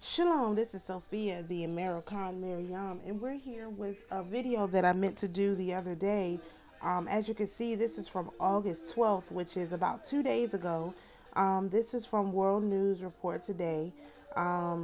Shalom, this is Sophia, the American Miriam, and we're here with a video that I meant to do the other day. As you can see, this is from August 12th, which is about 2 days ago. This is from World News Report Today. I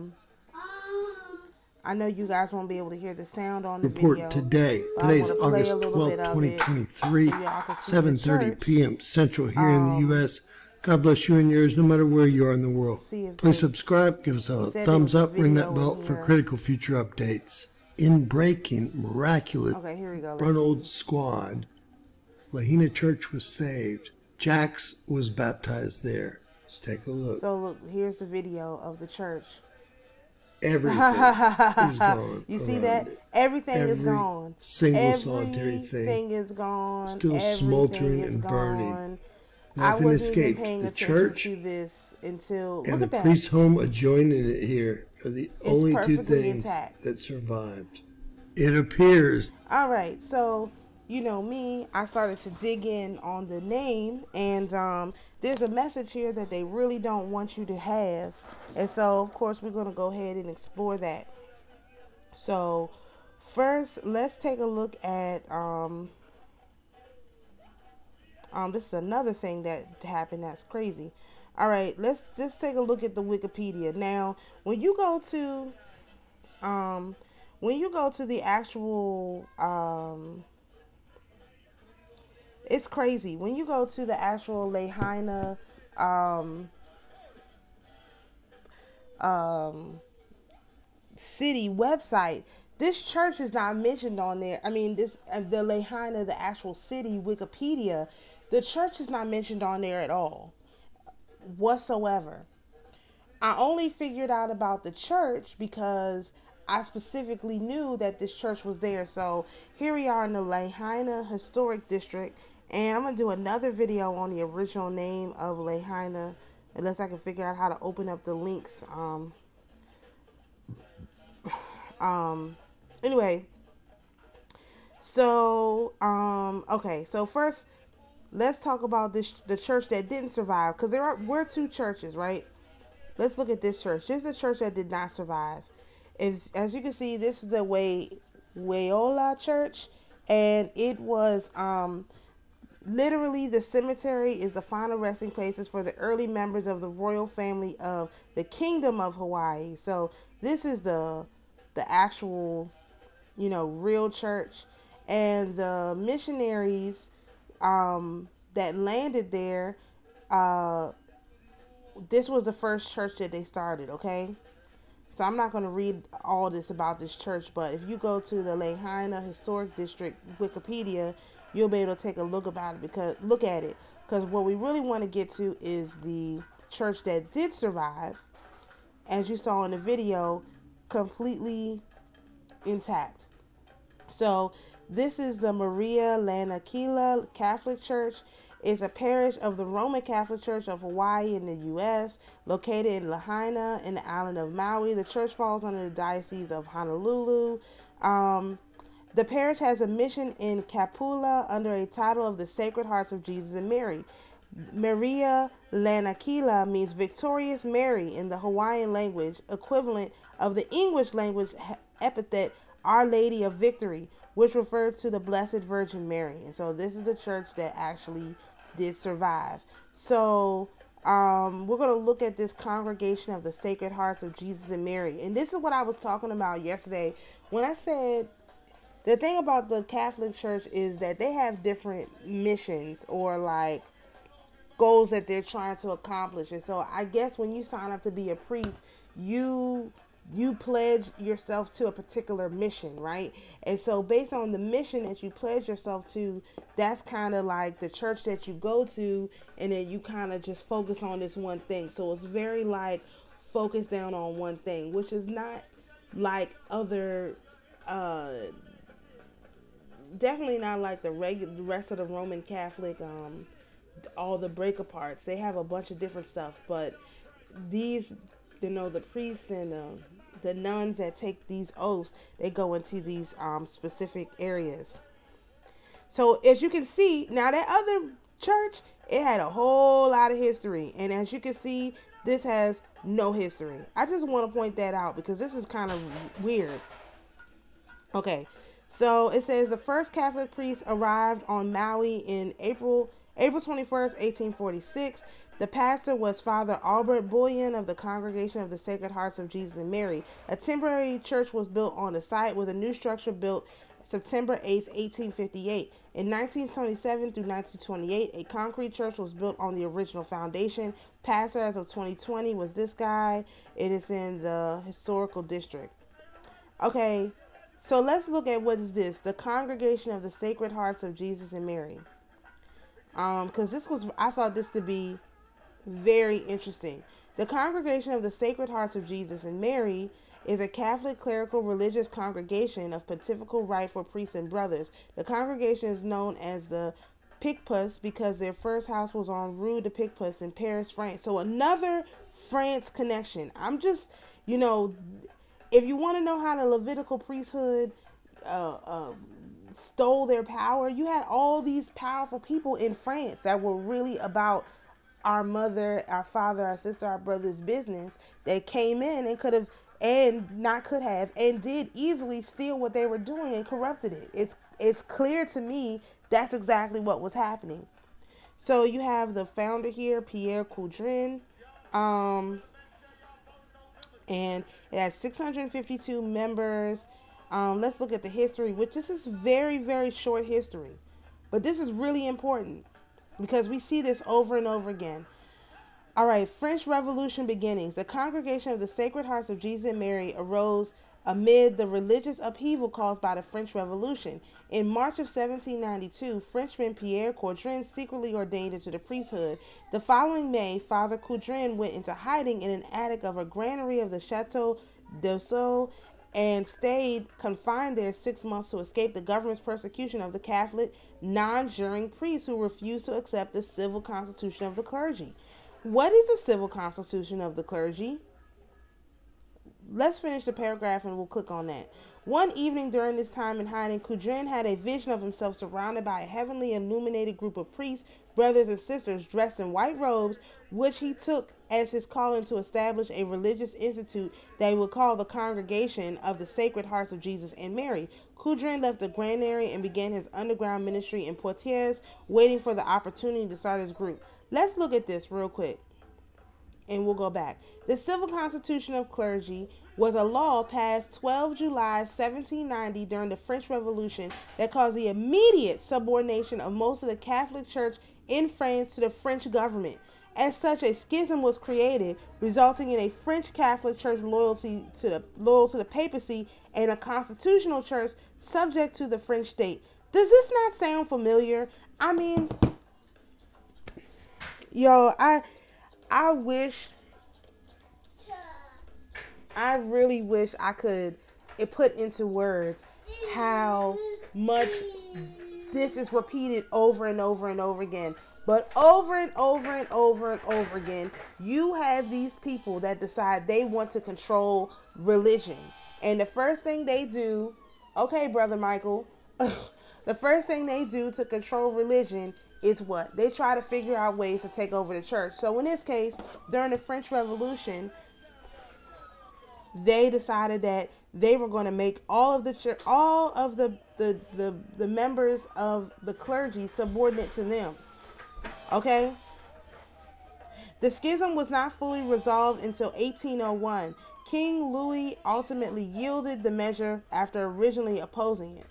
know you guys won't be able to hear the sound on the video. Today. Today's August 12th, 2023, 7:30 p.m. Central here in the U.S. God bless you and yours, no matter where you are in the world. Please subscribe, give us a thumbs up, ring that bell for critical future updates. In breaking, miraculous, front old squad, Lahaina Church was saved. Jax was baptized there. Let's take a look. So look, here's the video of the church. Everything is gone. You see that? Everything is gone. Single solitary thing. Everything is gone. Still smoldering and burning. Nothing I wasn't escaped. even paying the attention church to this until and the priest's home adjoining it here are the only two things that survived. It appears. All right, so you know me, I started to dig in on the name, and there's a message here that they really don't want you to have, and so of course we're going to go ahead and explore that. So first, let's take a look at this is another thing that happened that's crazy. All right, let's just take a look at the Wikipedia. Now, when you go to the actual it's crazy. When you go to the actual Lahaina city website, this church is not mentioned on there. I mean, the Lahaina, the actual city Wikipedia, the church is not mentioned on there at all, whatsoever. I only figured out about the church because I specifically knew that this church was there. So here we are in the Lahaina Historic District, and I'm going to do another video on the original name of Lahaina, unless I can figure out how to open up the links. Anyway, so, okay, so first, let's talk about the church that didn't survive, because we're two churches, right? Let's look at this church. This is a church that did not survive. As you can see, this is the Waiola Church, and it was, literally, the cemetery is the final resting places for the early members of the royal family of the Kingdom of Hawaii. So this is the actual, real church, and the missionaries that landed there, this was the first church that they started, okay? So I'm not going to read all this about this church, but if you go to the Lahaina Historic District Wikipedia, you'll be able to take a look at it, because what we really want to get to is the church that did survive, as you saw in the video, completely intact. So this is the Maria Lanakila Catholic Church. It's a parish of the Roman Catholic Church of Hawaii in the U.S., located in Lahaina in the island of Maui. The church falls under the Diocese of Honolulu. The parish has a mission in Kapula under a title of the Sacred Hearts of Jesus and Mary. Maria Lanakila means victorious Mary in the Hawaiian language, equivalent of the English language epithet Our Lady of Victory, which refers to the Blessed Virgin Mary. And so this is the church that actually did survive. So we're going to look at this congregation of the Sacred Hearts of Jesus and Mary. And this is what I was talking about yesterday when I said the thing about the Catholic Church is that they have different missions or like goals that they're trying to accomplish. And so I guess when you sign up to be a priest, you pledge yourself to a particular mission, right? And so based on the mission that you pledge yourself to, that's kind of like the church that you go to, and then you kind of just focus on this one thing. So it's very like focused down on one thing, which is not like other definitely not like the rest of the Roman Catholic, all the break aparts. They have a bunch of different stuff, but these, the priests and the nuns that take these oaths, they go into these specific areas. So as you can see, now that other church, it had a whole lot of history, and as you can see, This has no history. I just want to point that out because this is kind of weird. Okay, so it says the first Catholic priest arrived on Maui in April 21st, 1846. The pastor was Father Albert Bullion of the Congregation of the Sacred Hearts of Jesus and Mary. A temporary church was built on the site with a new structure built September 8th, 1858. In 1927 through 1928, a concrete church was built on the original foundation. Pastor as of 2020 was this guy. It is in the historical district. Okay, so let's look at what is this. The Congregation of the Sacred Hearts of Jesus and Mary. Because I thought this to be very interesting. The Congregation of the Sacred Hearts of Jesus and Mary is a Catholic clerical religious congregation of pontifical right for priests and brothers. The congregation is known as the Picpus because their first house was on Rue de Picpus in Paris, France. So another France connection. I'm just, if you want to know how the Levitical priesthood stole their power, you had all these powerful people in France that were really about our mother, our father, our sister, our brother's business that came in and could have, and not could have, and did easily steal what they were doing and corrupted it. It's clear to me that's exactly what was happening. So you have the founder here, Pierre Coudrin, and it has 652 members. Let's look at the history, which this is very, very short history, but this is really important because we see this over and over again. All right, French Revolution beginnings. The Congregation of the Sacred Hearts of Jesus and Mary arose amid the religious upheaval caused by the French Revolution. In March of 1792, Frenchman Pierre Coudrin secretly ordained into the priesthood. The following May, Father Coudrin went into hiding in an attic of a granary of the Chateau d'Ossau and stayed confined there 6 months to escape the government's persecution of the Catholic non-juring priests who refused to accept the civil constitution of the clergy. What is the civil constitution of the clergy? Let's finish the paragraph and we'll click on that. One evening during this time in hiding, Coudrin had a vision of himself surrounded by a heavenly illuminated group of priests, brothers and sisters dressed in white robes, which he took as his calling to establish a religious institute that he would call the Congregation of the Sacred Hearts of Jesus and Mary. Coudrin left the granary and began his underground ministry in Poitiers, waiting for the opportunity to start his group. Let's look at this real quick, and we'll go back. The Civil Constitution of Clergy was a law passed 12 July 1790 during the French Revolution that caused the immediate subordination of most of the Catholic Church in France to the French government. As such, a schism was created, resulting in a French Catholic Church loyal to the papacy and a constitutional church subject to the French state. Does this not sound familiar? I mean, yo, I really wish I could put into words how much this is repeated over and over and over again. But over and over and over and over again, you have these people that decide they want to control religion. And the first thing they do, okay, Brother Michael, the first thing they do to control religion is what? They try to figure out ways to take over the church. So in this case, during the French Revolution, they decided that they were going to make all of the members of the clergy subordinate to them. Okay? The schism was not fully resolved until 1801. King Louis ultimately yielded the measure after originally opposing it.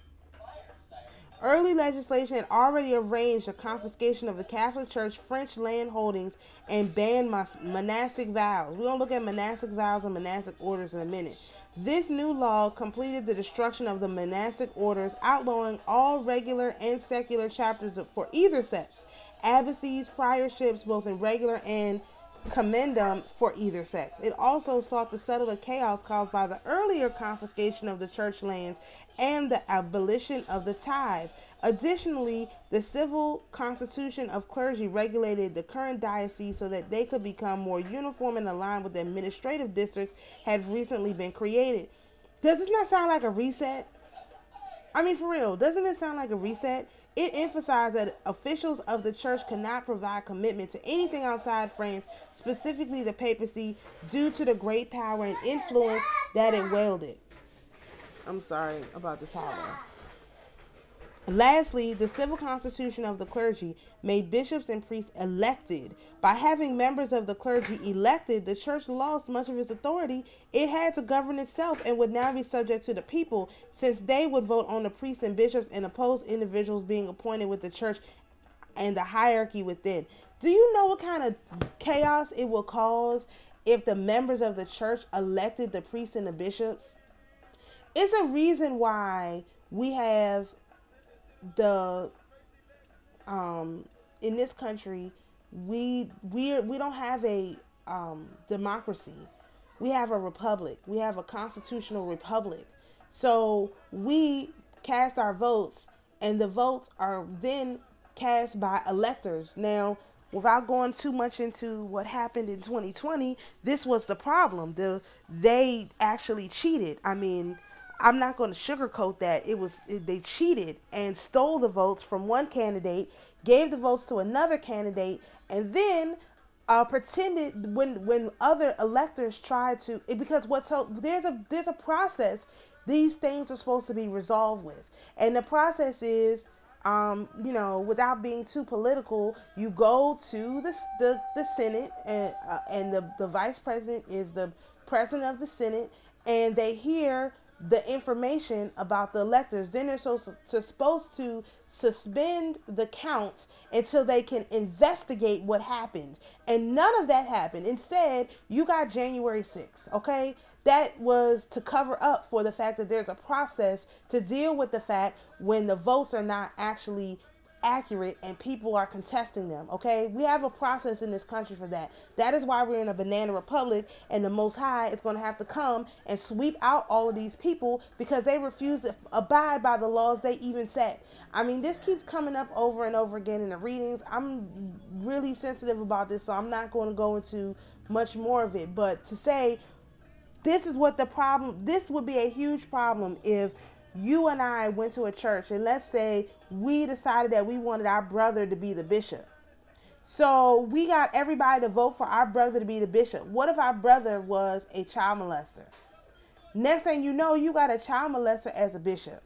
Early legislation had already arranged the confiscation of the Catholic Church French land holdings and banned monastic vows. We're going to look at monastic vows and monastic orders in a minute. This new law completed the destruction of the monastic orders, outlawing all regular and secular chapters for either sex, abbacies, priorships, both in regular and commendam for either sex. It also sought to settle the chaos caused by the earlier confiscation of the church lands and the abolition of the tithe. Additionally, the civil constitution of clergy regulated the current diocese so that they could become more uniform and aligned with the administrative districts had recently been created. Does this not sound like a reset? I mean, for real, doesn't it sound like a reset? It emphasized that officials of the church cannot provide commitment to anything outside France, specifically the papacy, due to the great power and influence that it wielded. I'm sorry about the tower. Lastly, the civil constitution of the clergy made bishops and priests elected. By having members of the clergy elected, the church lost much of its authority. It had to govern itself and would now be subject to the people, since they would vote on the priests and bishops and oppose individuals being appointed with the church and the hierarchy within. Do you know what kind of chaos it will cause if the members of the church elected the priests and the bishops? It's a reason why we have the in this country we don't have a democracy. We have a republic. We have a constitutional republic. So we cast our votes, and the votes are then cast by electors. Now, without going too much into what happened in 2020, this was the problem. They actually cheated. I mean, I'm not going to sugarcoat that. They cheated and stole the votes from one candidate, gave the votes to another candidate, and then pretended when other electors tried to, because there's a process these things are supposed to be resolved with, and the process is, without being too political, you go to the Senate, and the vice president is the president of the Senate, and they hear the information about the electors. Then they're supposed to suspend the count until they can investigate what happened. And none of that happened. Instead, you got January 6th, okay? That was to cover up for the fact that there's a process to deal with the fact when the votes are not actually accurate and people are contesting them, okay? We have a process in this country for that. That is why we're in a banana republic, and the Most High is going to have to come and sweep out all of these people because they refuse to abide by the laws they even set. I mean, this keeps coming up over and over again in the readings. I'm really sensitive about this, so I'm not going to go into much more of it. But to say this is what the problem, this would be a huge problem if you and I went to a church, and let's say we decided that we wanted our brother to be the bishop. So we got everybody to vote for our brother to be the bishop. What if our brother was a child molester? Next thing you know, you got a child molester as a bishop.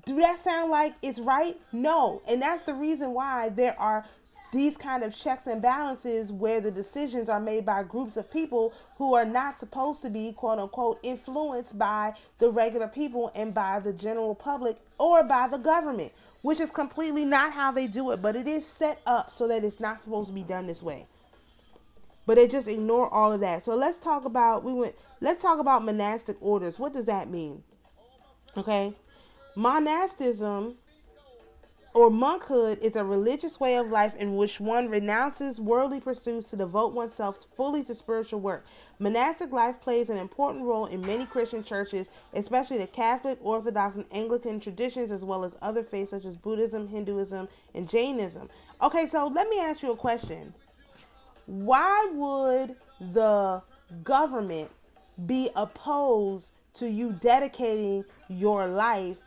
Do that sound like it's right? No. And that's the reason why there are these kind of checks and balances where the decisions are made by groups of people who are not supposed to be, quote unquote, influenced by the regular people and by the general public or by the government, which is completely not how they do it. But it is set up so that it's not supposed to be done this way. But they just ignore all of that. So let's talk about monastic orders. What does that mean? Okay. Monasticism or monkhood is a religious way of life in which one renounces worldly pursuits to devote oneself fully to spiritual work. Monastic life plays an important role in many Christian churches, especially the Catholic, Orthodox, and Anglican traditions, as well as other faiths such as Buddhism, Hinduism, and Jainism. Okay, so let me ask you a question. Why would the government be opposed to you dedicating your life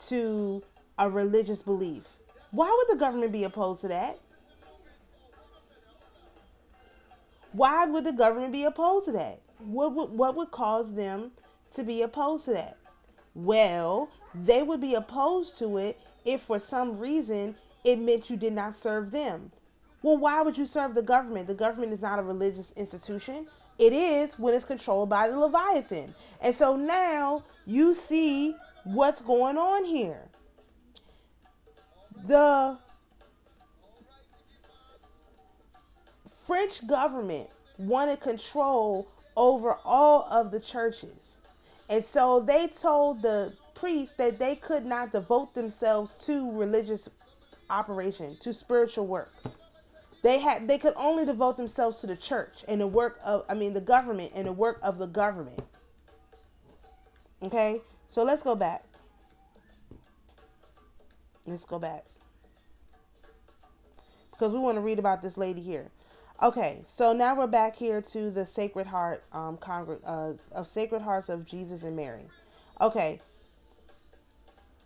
to a religious belief? Why would the government be opposed to that? Why would the government be opposed to that? What would cause them to be opposed to that? Well, they would be opposed to it if for some reason it meant you did not serve them. Well, why would you serve the government? The government is not a religious institution. It is when it's controlled by the Leviathan. And so now you see what's going on here. The French government wanted control over all of the churches. And so they told the priests that they could not devote themselves to religious operation, to spiritual work. They could only devote themselves to the church and the work of, the government and the work of the government. Okay? So let's go back. Let's go back. Because we want to read about this lady here. Okay, so now we're back here to the Sacred Heart of Sacred Hearts of Jesus and Mary. Okay.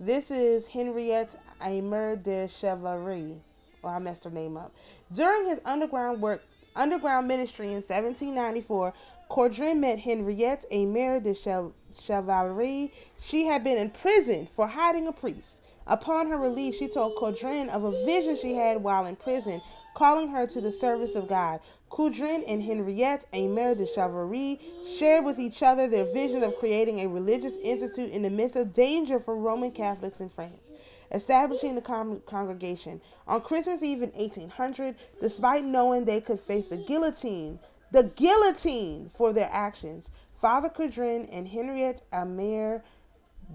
This is Henriette Aimer de Chevalerie. Well, I messed her name up. During his underground ministry in 1794, Cordrin met Henriette Aimer de Chevalerie. She had been imprisoned for hiding a priest. Upon her release, she told Cordrin of a vision she had while in prison, calling her to the service of God. Cordrin and Henriette Aimer de Chevalerie shared with each other their vision of creating a religious institute in the midst of danger for Roman Catholics in France, establishing the congregation. On Christmas Eve in 1800, despite knowing they could face the guillotine for their actions, Father Cordrin and Henriette Aimer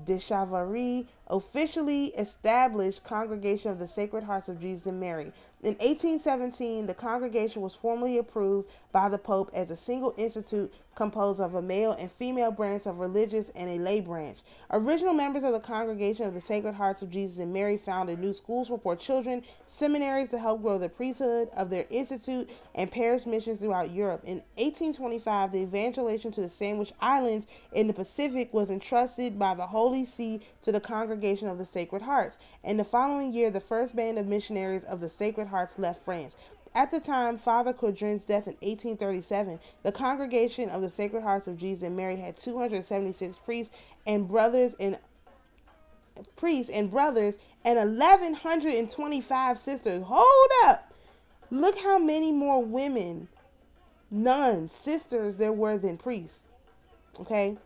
de Chevalerie officially established Congregation of the Sacred Hearts of Jesus and Mary. In 1817, the congregation was formally approved by the Pope as a single institute composed of a male and female branch of religious and a lay branch. Original members of the Congregation of the Sacred Hearts of Jesus and Mary founded new schools for poor children, seminaries to help grow the priesthood of their institute, and parish missions throughout Europe. In 1825, the evangelization to the Sandwich Islands in the Pacific was entrusted by the Holy See to the Congregation of the Sacred Hearts, and the following year, the first band of missionaries of the Sacred Hearts left France. At the time Father Cordrin's death in 1837, the Congregation of the Sacred Hearts of Jesus and Mary had 276 priests and brothers and 1,125 sisters. Hold up! Look how many more women, nuns, sisters there were than priests. Okay?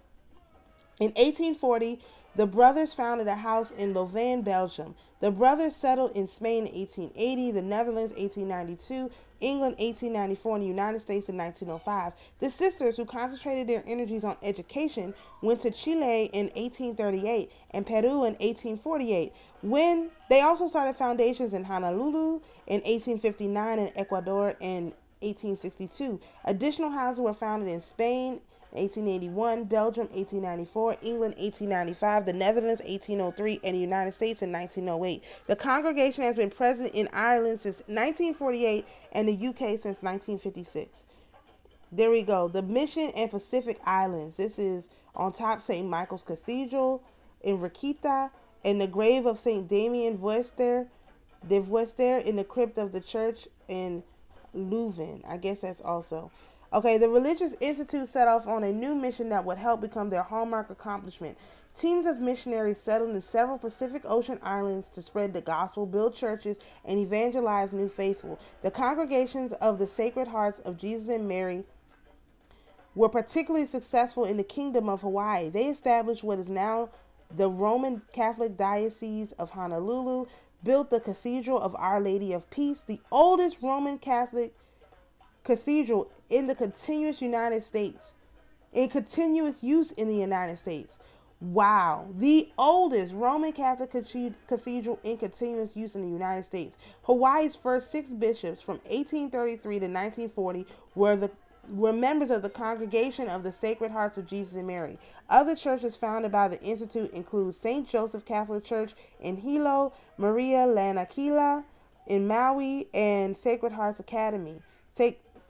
In 1840, the brothers founded a house in Louvain, Belgium. The brothers settled in Spain in 1880, the Netherlands 1892, England 1894, and the United States in 1905. The sisters, who concentrated their energies on education, went to Chile in 1838 and Peru in 1848. When they also started foundations in Honolulu in 1859 and Ecuador in 1862. Additional houses were founded in Spain 1881, Belgium 1894, England 1895, the Netherlands 1803, and the United States in 1908. The congregation has been present in Ireland since 1948 and the UK since 1956. There we go. The Mission and Pacific Islands. This is on top St. Michael's Cathedral in Requita, and the grave of St. Damien de Voester in the crypt of the church in Leuven. I guess that's also. Okay, the religious institute set off on a new mission that would help become their hallmark accomplishment. Teams of missionaries settled in several Pacific Ocean islands to spread the gospel, build churches, and evangelize new faithful. The congregations of the Sacred Hearts of Jesus and Mary were particularly successful in the Kingdom of Hawaii. They established what is now the Roman Catholic Diocese of Honolulu, built the Cathedral of Our Lady of Peace, the oldest Roman Catholic cathedral in the continuous United States, in continuous use in the United States. Wow. The oldest Roman Catholic cathedral in continuous use in the United States. Hawaii's first 6 bishops from 1833 to 1940 were members of the Congregation of the Sacred Hearts of Jesus and Mary. Other churches founded by the Institute include St. Joseph Catholic Church in Hilo, Maria Lanakila in Maui, and Sacred Hearts Academy.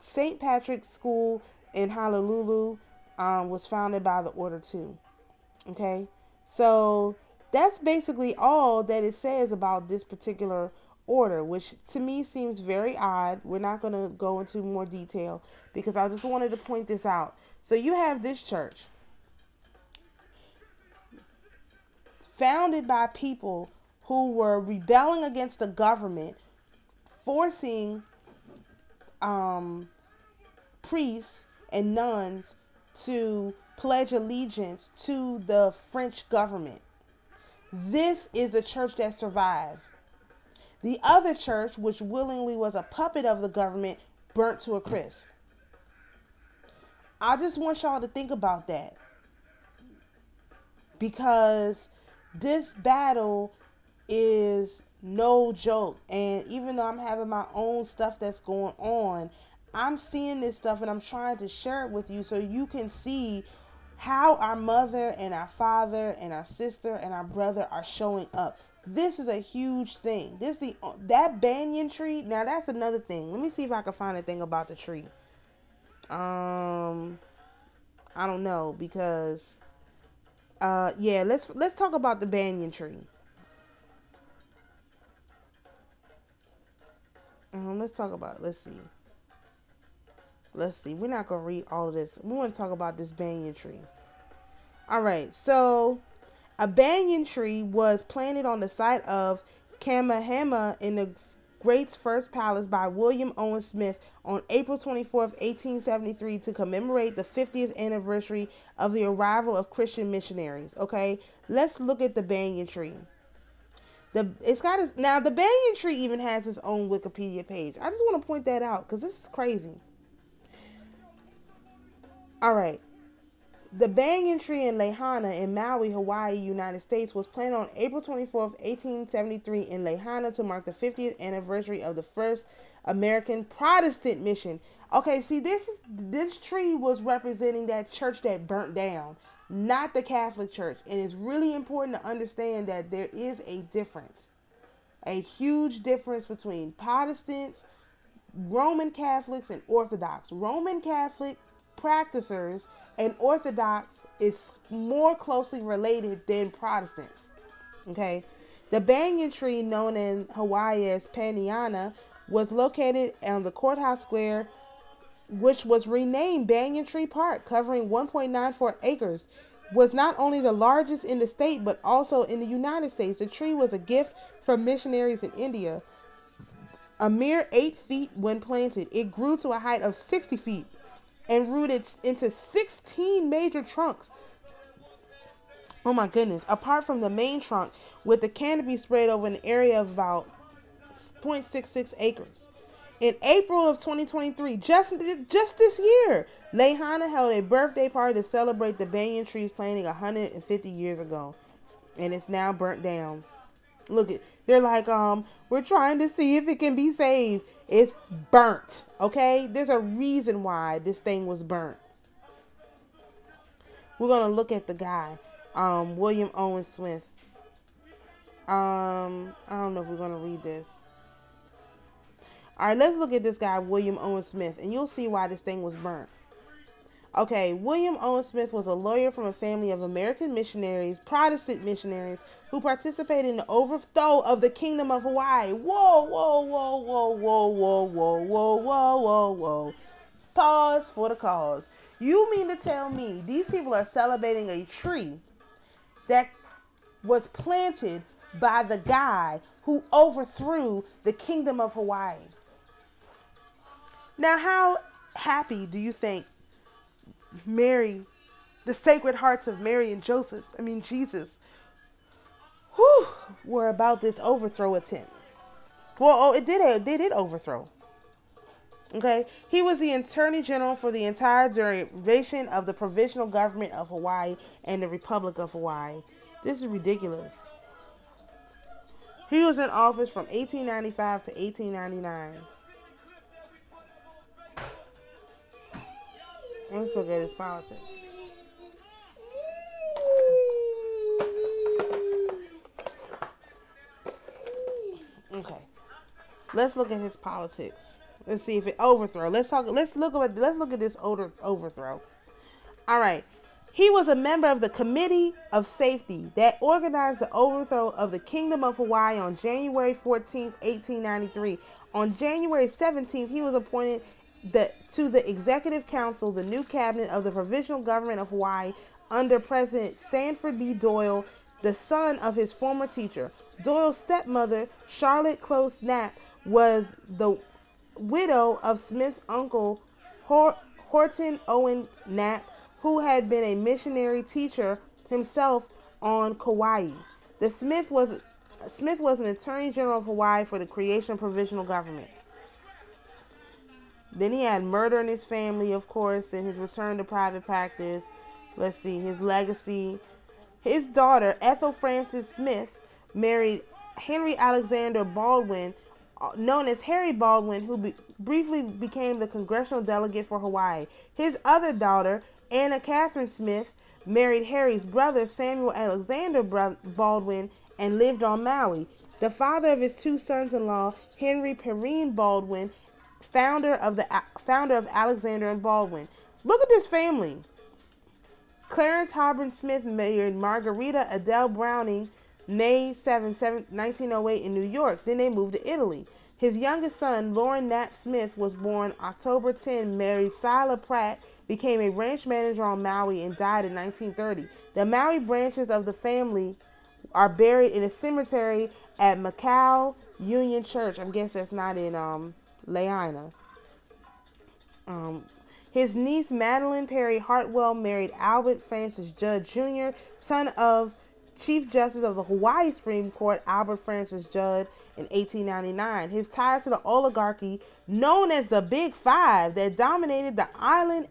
St. Patrick's School in Honolulu was founded by the order too. Okay, so that's basically all that it says about this particular order, which to me seems very odd. We're not going to go into more detail because I just wanted to point this out. So you have this church founded by people who were rebelling against the government, forcing priests and nuns to pledge allegiance to the French government. This is the church that survived. The other church, which willingly was a puppet of the government, burnt to a crisp. I just want y'all to think about that, because this battle is no joke. And even though I'm having my own stuff that's going on, I'm seeing this stuff and I'm trying to share it with you so you can see how our mother and our father and our sister and our brother are showing up. This is a huge thing. That banyan tree. Now that's another thing. Let me see if I can find a thing about the tree. I don't know, because yeah, let's talk about the banyan tree. Let's talk about. Let's see. Let's see. We're not gonna read all of this. We want to talk about this banyan tree. All right. So, a banyan tree was planted on the site of Kamehameha in the Great's first palace by William Owen Smith on April 24th, 1873, to commemorate the 50th anniversary of the arrival of Christian missionaries. Okay, let's look at the banyan tree. Now the banyan tree even has its own Wikipedia page. I just want to point that out because this is crazy. All right. The banyan tree in Lahaina in Maui, Hawaii, United States was planted on April 24th, 1873 in Lahaina to mark the 50th anniversary of the first American Protestant mission. Okay, see, this tree was representing that church that burnt down, not the Catholic Church. And it's really important to understand that there is a difference, a huge difference between Protestants, Roman Catholics, and Orthodox. Roman Catholic practicers and Orthodox is more closely related than Protestants. Okay, the banyan tree, known in Hawaii as Paniana, was located on the courthouse square, which was renamed Banyan Tree Park, covering 1.94 acres. Was not only the largest in the state but also in the United States. The tree was a gift from missionaries in India. A mere 8 feet when planted, it grew to a height of 60 feet. And rooted into 16 major trunks. Oh my goodness. Apart from the main trunk, with the canopy spread over an area of about 0.66 acres. In April of 2023, just this year, Lahaina held a birthday party to celebrate the banyan tree's planting 150 years ago. And it's now burnt down. Look, they're like, we're trying to see if it can be saved. It's burnt, okay? There's a reason why this thing was burnt. We're going to look at the guy, William Owen Smith. I don't know if we're going to read this. All right, let's look at this guy, William Owen Smith, and you'll see why this thing was burnt. Okay, William Owen Smith was a lawyer from a family of American missionaries, Protestant missionaries, who participated in the overthrow of the Kingdom of Hawaii. Whoa, whoa, whoa, whoa, whoa, whoa, whoa, whoa, whoa, whoa, whoa. Pause for the cause. You mean to tell me these people are celebrating a tree that was planted by the guy who overthrew the Kingdom of Hawaii? Now, how happy do you think Mary, the Sacred Hearts of Mary and Jesus, were about this overthrow attempt? Well, they did overthrow. Okay, he was the Attorney General for the entire duration of the Provisional Government of Hawaii and the Republic of Hawaii. This is ridiculous. He was in office from 1895 to 1899. Let's look at his politics. Okay, let's look at his politics. Let's see if it overthrow. Let's look at this overthrow. All right. He was a member of the Committee of Safety that organized the overthrow of the Kingdom of Hawaii on January 14th, 1893. On January 17th, he was appointed to the Executive Council, the new cabinet of the Provisional Government of Hawaii, under President Sanford B. Doyle, the son of his former teacher. Doyle's stepmother, Charlotte Close Knapp, was the widow of Smith's uncle, Horton Owen Knapp, who had been a missionary teacher himself on Kauai. Smith was an Attorney General of Hawaii for the creation of provisional government. Then he had murder in his family, of course, and his return to private practice. Let's see, his legacy. His daughter, Ethel Frances Smith, married Henry Alexander Baldwin, known as Harry Baldwin, who briefly became the congressional delegate for Hawaii. His other daughter, Anna Catherine Smith, married Harry's brother, Samuel Alexander Baldwin, and lived on Maui. The father of his two sons-in-law, Henry Perrine Baldwin, founder of Alexander and Baldwin. Look at this family. Clarence Hobron Smith married Margarita Adele Browning, May 7, 1908 in New York. Then they moved to Italy. His youngest son, Lauren Nat Smith, was born October 10, married Sila Pratt, became a ranch manager on Maui, and died in 1930. The Maui branches of the family are buried in a cemetery at Macau Union Church. I guess that's not in Lahaina. His niece, Madeline Perry Hartwell, married Albert Francis Judd Jr., son of Chief Justice of the Hawaii Supreme Court, Albert Francis Judd, in 1899. His ties to the oligarchy, known as the Big Five, that dominated the island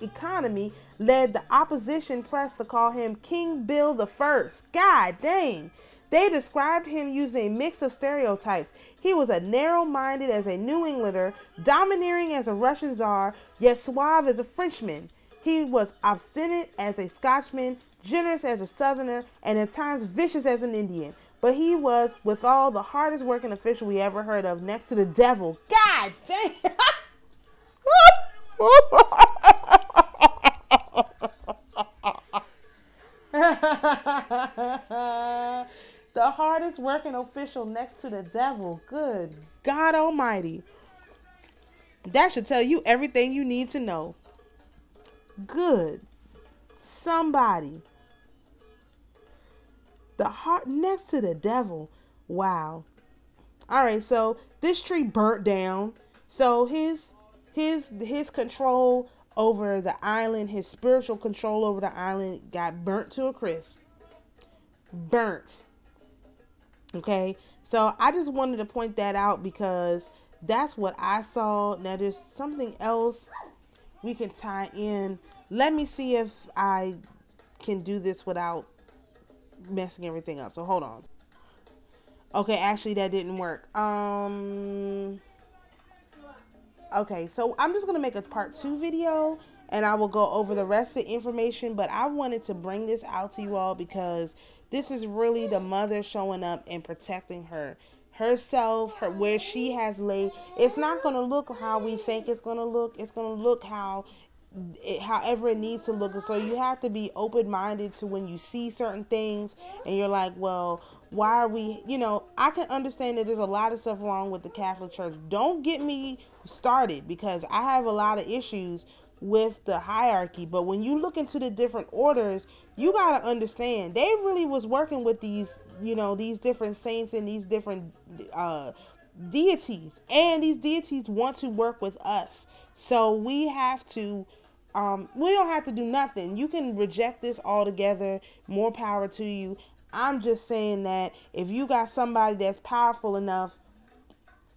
economy, led the opposition press to call him King Bill the First. God dang! They described him using a mix of stereotypes. He was a narrow-minded as a New Englander, domineering as a Russian Tsar, yet suave as a Frenchman. He was obstinate as a Scotchman, generous as a Southerner, and at times vicious as an Indian. But he was, withal, the hardest working official we ever heard of, next to the devil. God damn! The hardest working official next to the devil. Good God Almighty. That should tell you everything you need to know. Good. Somebody. The heart next to the devil. Wow. All right, so this tree burnt down. So his control over the island, his spiritual control over the island got burnt to a crisp. Burnt. Okay, so I just wanted to point that out because that's what I saw. Now there's something else we can tie in. Let me see if I can do this without messing everything up. So hold on. Okay, actually that didn't work. Okay, so I'm just gonna make a part 2 video and I will go over the rest of the information, but I wanted to bring this out to you all because this is really the mother showing up and protecting herself, where she has laid. It's not going to look how we think it's going to look. It's going to look however it needs to look. So you have to be open-minded to when you see certain things and you're like, well, why are we, I can understand that there's a lot of stuff wrong with the Catholic Church. Don't get me started because I have a lot of issues with the hierarchy, but when you look into the different orders, you got to understand they really was working with these different saints and these different deities, and these deities want to work with us. So we have to we don't have to do nothing. You can reject this altogether. More power to you. I'm just saying that if you got somebody that's powerful enough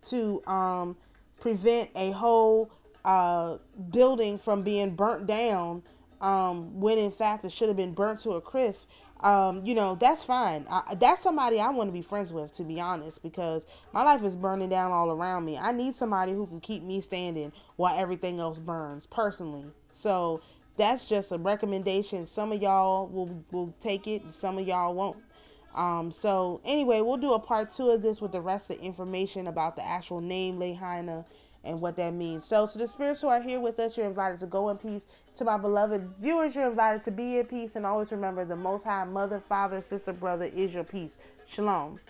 to prevent a whole building from being burnt down, when in fact it should have been burnt to a crisp, that's fine. That's somebody I want to be friends with, to be honest, because my life is burning down all around me. I need somebody who can keep me standing while everything else burns, personally. So that's just a recommendation. Some of y'all will take it and some of y'all won't. So anyway, we'll do a part 2 of this with the rest of the information about the actual name Lahaina and what that means. So to the spirits who are here with us, you're invited to go in peace. To my beloved viewers, you're invited to be in peace. And always remember, the Most High Mother, Father, Sister, Brother is your peace. Shalom.